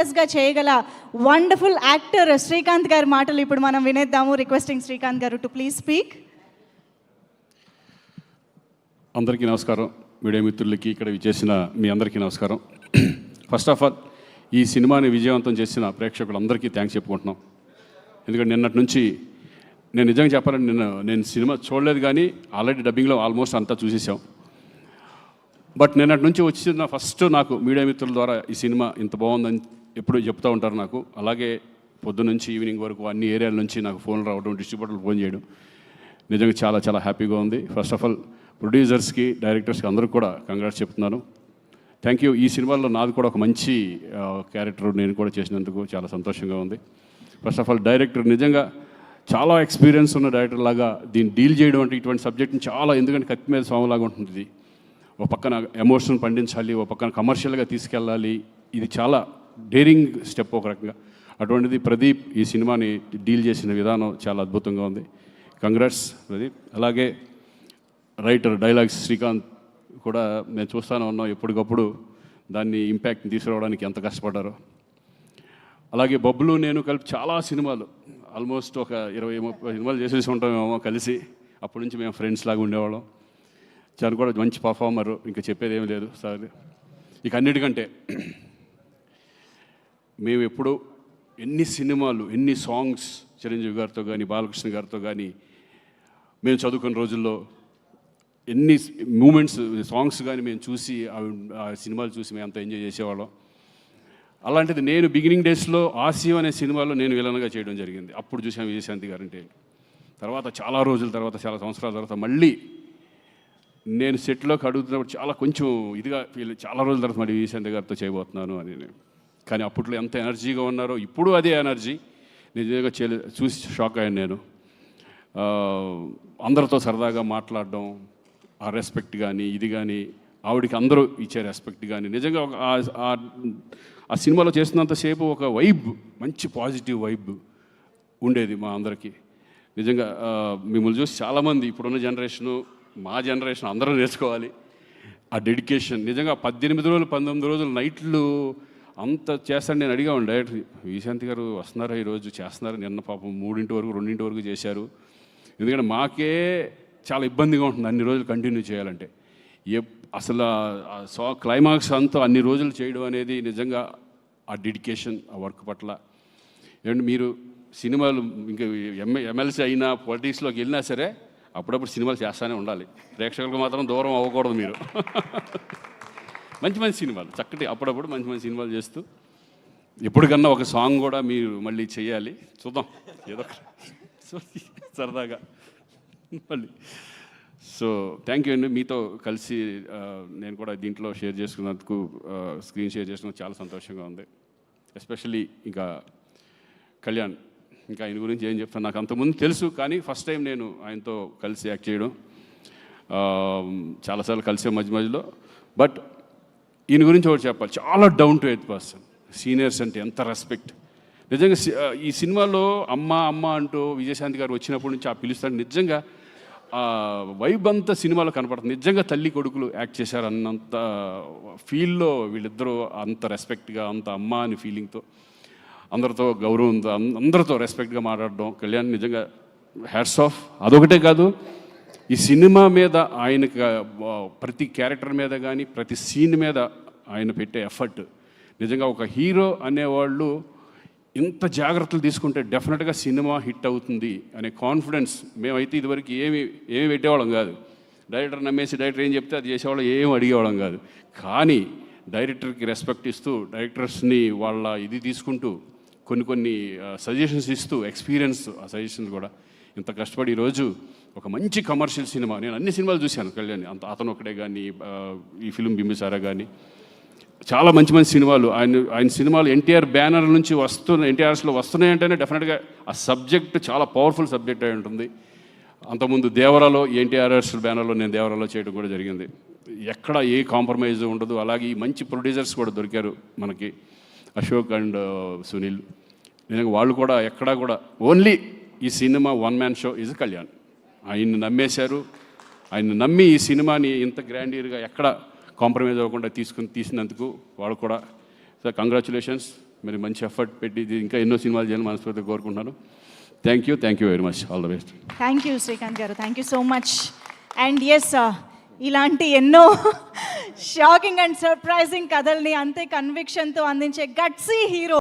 గా చేయగల wonderful actor Srikanth గారి మాటలు ఇప్పుడు మనం వినేద్దాము. రిక్వెస్టింగ్ శ్రీకాంత్ గారు టు ప్లీజ్ స్పీక్. అందరికీ నమస్కారం. మీడియా మిత్రులకి ఇక్కడ విచ్చేసిన మీ అందరికీ నమస్కారం. ఫస్ట్ ఆఫ్ ఆల్ ఈ సినిమాని విజయవంతం చేసిన ప్రేక్షకులందరికీ థ్యాంక్స్ చెప్పుకుంటున్నాం. ఎందుకంటే నిన్నటి నుంచి నేను నిజంగా చెప్పాలంటే నేను సినిమా చూడలేదు, కానీ ఆల్రెడీ డబ్బింగ్లో ఆల్మోస్ట్ అంతా చూసేసాం. బట్ నిన్నటి నుంచి వచ్చిన ఫస్ట్ నాకు మీడియా మిత్రుల ద్వారా ఈ సినిమా ఇంత బాగుందని ఎప్పుడు చెప్తూ ఉంటారు నాకు. అలాగే పొద్దు నుంచి ఈవినింగ్ వరకు అన్ని ఏరియాల నుంచి నాకు ఫోన్ రావడం, డిస్ట్రిబ్యూటర్లు ఫోన్ చేయడం నిజంగా చాలా చాలా హ్యాపీగా ఉంది. ఫస్ట్ ఆఫ్ ఆల్ ప్రొడ్యూసర్స్కి, డైరెక్టర్స్కి అందరికీ కూడా కంగ్రాట్స్ చెప్తున్నాను. Thank you. ఈ సినిమాలో నాది కూడా ఒక మంచి క్యారెక్టర్ నేను కూడా చేసినందుకు చాలా సంతోషంగా ఉంది. ఫస్ట్ ఆఫ్ ఆల్ డైరెక్టర్ నిజంగా చాలా ఎక్స్పీరియన్స్ ఉన్న డైరెక్టర్ లాగా దీన్ని డీల్ చేయడం అంటే ఇటువంటి సబ్జెక్ట్ని చాలా, ఎందుకంటే కత్తి మీద స్వామిలాగా ఉంటుంది ఇది. ఒక పక్కన ఎమోషన్ పండించాలి, ఒక పక్కన కమర్షియల్గా తీసుకెళ్ళాలి. ఇది చాలా డేరింగ్ స్టెప్ ఒక రకంగా. అటువంటిది ప్రదీప్ ఈ సినిమాని డీల్ చేసిన విధానం చాలా అద్భుతంగా ఉంది. కంగ్రాట్స్ ప్రదీప్. అలాగే రైటర్ డైలాగ్స్ శ్రీకాంత్ కూడా మేము చూస్తూనే ఉన్నాం, ఎప్పటికప్పుడు దాన్ని ఇంపాక్ట్ని తీసుకురావడానికి ఎంత కష్టపడ్డారో. అలాగే బబ్లు నేను కలిపి చాలా సినిమాలు, ఆల్మోస్ట్ ఒక 20-30 సినిమాలు చేసేసి ఉంటామేమో కలిసి. అప్పటి నుంచి మేము ఫ్రెండ్స్ లాగా ఉండేవాళ్ళం. చాలా కూడా మంచి పర్ఫార్మరు, ఇంకా చెప్పేది ఏమి లేదు సార్. ఇక అన్నిటికంటే మేము ఎప్పుడు ఎన్ని సినిమాలు, ఎన్ని సాంగ్స్ చిరంజీవి గారితో కానీ, బాలకృష్ణ గారితో కానీ మేము చదువుకున్న రోజుల్లో ఎన్ని మూమెంట్స్, సాంగ్స్ కానీ మేము చూసి ఆ సినిమాలు చూసి మేము అంత ఎంజాయ్ చేసేవాళ్ళం. అలాంటిది నేను బిగినింగ్ డేస్లో ఆసియం అనే సినిమాలో నేను విలన్గా చేయడం జరిగింది. అప్పుడు చూసాను విజయశాంతి గారంటే. తర్వాత చాలా రోజుల తర్వాత, చాలా సంవత్సరాల తర్వాత మళ్ళీ నేను సెట్లోకి అడుగుతున్నప్పుడు చాలా కొంచెం ఇదిగా చాలా రోజుల తర్వాత మళ్ళీ విజయశాంతి గారితో చేయబోతున్నాను అని. కానీ అప్పట్లో ఎంత ఎనర్జీగా ఉన్నారో ఇప్పుడు అదే ఎనర్జీ నిజంగా చూసి షాక్ అయ్యాను నేను. అందరితో సరదాగా మాట్లాడడం, ఆ రెస్పెక్ట్ కానీ ఇది కానీ, ఆవిడికి అందరూ ఇచ్చే రెస్పెక్ట్ కానీ, నిజంగా ఆ సినిమాలో చేస్తున్నంతసేపు ఒక వైబ్, మంచి పాజిటివ్ వైబ్ ఉండేది మా అందరికీ. నిజంగా మిమ్మల్ని చూసి చాలామంది ఇప్పుడున్న జనరేషను, మా జనరేషన్ అందరూ నేర్చుకోవాలి ఆ డెడికేషన్. నిజంగా 18 రోజులు 19 రోజులు నైట్లు అంత చేస్తాను. నేను అడిగాను డైరెక్టర్, విజయశాంతి గారు వస్తున్నారా ఈరోజు, చేస్తున్నారు. నిన్న పాపం 3 వరకు 2 వరకు చేశారు. ఎందుకంటే మాకే చాలా ఇబ్బందిగా ఉంటుంది అన్ని రోజులు కంటిన్యూ చేయాలంటే. అసలు క్లైమాక్స్ అంతా అన్ని రోజులు చేయడం అనేది నిజంగా ఆ డెడికేషన్, ఆ వర్క్ పట్ల. ఏమంటే మీరు సినిమాలు ఇంకా ఎమ్మెల్సీ అయినా, పొలిటిక్స్లోకి వెళ్ళినా సరే అప్పుడప్పుడు సినిమాలు చేస్తూనే ఉండాలి. ప్రేక్షకులకు మాత్రం దూరం అవ్వకూడదు మీరు. మంచి మంచి సినిమాలు, చక్కటి అప్పుడప్పుడు మంచి మంచి సినిమాలు చేస్తూ ఎప్పటికన్నా ఒక సాంగ్ కూడా మీరు మళ్ళీ చేయాలి. చూద్దాం ఏదో సరదాగా మళ్ళీ. సో థ్యాంక్ యూ అండి. మీతో కలిసి నేను కూడా దీంట్లో షేర్ చేసుకున్నందుకు, స్క్రీన్ షేర్ చేసుకున్నందుకు చాలా సంతోషంగా ఉంది. ఎస్పెషల్లీ ఇంకా కళ్యాణ్, ఇంకా ఆయన గురించి ఏం చెప్తాను, నాకు అంతకుముందు తెలుసు, కానీ ఫస్ట్ టైం నేను ఆయనతో కలిసి యాక్ట్ చేయడం. చాలాసార్లు కలిసే మధ్యలో. బట్ ఈయన గురించి ఒకటి చెప్పాలి, చాలా down to earth person. Seniors అంటే ఎంత రెస్పెక్ట్. నిజంగా ఈ సినిమాలో అమ్మ అమ్మ అంటూ విజయశాంతి గారు వచ్చినప్పటి నుంచి ఆ పిలుస్తాడు. నిజంగా వైబ్ అంతా సినిమాలో కనపడుతుంది. నిజంగా తల్లి కొడుకులు యాక్ట్ చేశారు అన్నంత ఫీల్లో వీళ్ళిద్దరూ, అంత రెస్పెక్ట్గా, అంత అమ్మ అని ఫీలింగ్తో, అందరితో గౌరవంతో, అందరితో రెస్పెక్ట్గా మాట్లాడడం. కళ్యాణ్ నిజంగా హ్యాట్స్ ఆఫ్. అదొకటే కాదు, ఈ సినిమా మీద ఆయనకి ప్రతి క్యారెక్టర్ మీద కానీ, ప్రతి సీన్ మీద ఆయన పెట్టే ఎఫర్ట్. నిజంగా ఒక హీరో అనేవాళ్ళు ఇంత జాగ్రత్తలు తీసుకుంటే డెఫినెట్గా సినిమా హిట్ అవుతుంది అనే కాన్ఫిడెన్స్. మేమైతే ఇదివరకు ఏమి పెట్టేవాళ్ళం కాదు. డైరెక్టర్ నమ్మేసి డైరెక్టర్ ఏం చెప్తే అది చేసేవాళ్ళం, ఏం అడిగేవాళ్ళం కాదు. కానీ డైరెక్టర్కి రెస్పెక్ట్ ఇస్తూ, డైరెక్టర్స్ని వాళ్ళ ఇది తీసుకుంటూ, కొన్ని సజెషన్స్ ఇస్తూ, ఎక్స్పీరియన్స్ ఆ సజెషన్స్ కూడా ఇంత కష్టపడి ఈరోజు ఒక మంచి కమర్షియల్ సినిమా. నేను అన్ని సినిమాలు చూశాను కళ్యాణ్, అతను ఒకటే కానీ, ఈ ఫిల్మ్ బింబిసారా కానీ, చాలా మంచి మంచి సినిమాలు. ఆయన సినిమాలు ఎన్టీఆర్ బ్యానర్ నుంచి ఎన్టీఆర్స్లో వస్తున్నాయంటేనే డెఫినెట్గా ఆ సబ్జెక్ట్ చాలా పవర్ఫుల్ సబ్జెక్ట్ అయి ఉంటుంది. అంతకుముందు దేవరాలో, ఎన్టీఆర్ఎస్ బ్యానర్లో నేను దేవరాలో చేయడం కూడా జరిగింది. ఎక్కడ ఏ కాంప్రమైజ్ ఉండదు. అలాగే ఈ మంచి ప్రొడ్యూసర్స్ కూడా దొరికారు మనకి, అశోక్ అండ్ సునీల్. నిజంగా వాళ్ళు కూడా ఎక్కడా కూడా ఓన్లీ ఈ cinema one man show is Kalyan. ఆయన్ని నమ్మేశారు. ఆయన నమ్మి ఈ సినిమాని ఇంత గ్రాండియర్గా ఎక్కడ కాంప్రమైజ్ అవ్వకుండా తీసినందుకు వాళ్ళు కూడా. So congratulations. మరి మంచి ఎఫర్ట్ పెట్టి ఇది ఇంకా ఎన్నో సినిమాలు చేయాలని మనస్ఫూర్తిగా కోరుకుంటున్నాను. Thank you very much. All the best. Thank you Srikanth garu, thank you so much. And yes, ఇలాంటి ఎన్నో షాకింగ్ అండ్ సర్ప్రైజింగ్ కథల్ని అంతే కన్విక్షన్తో అందించే గట్సీ హీరో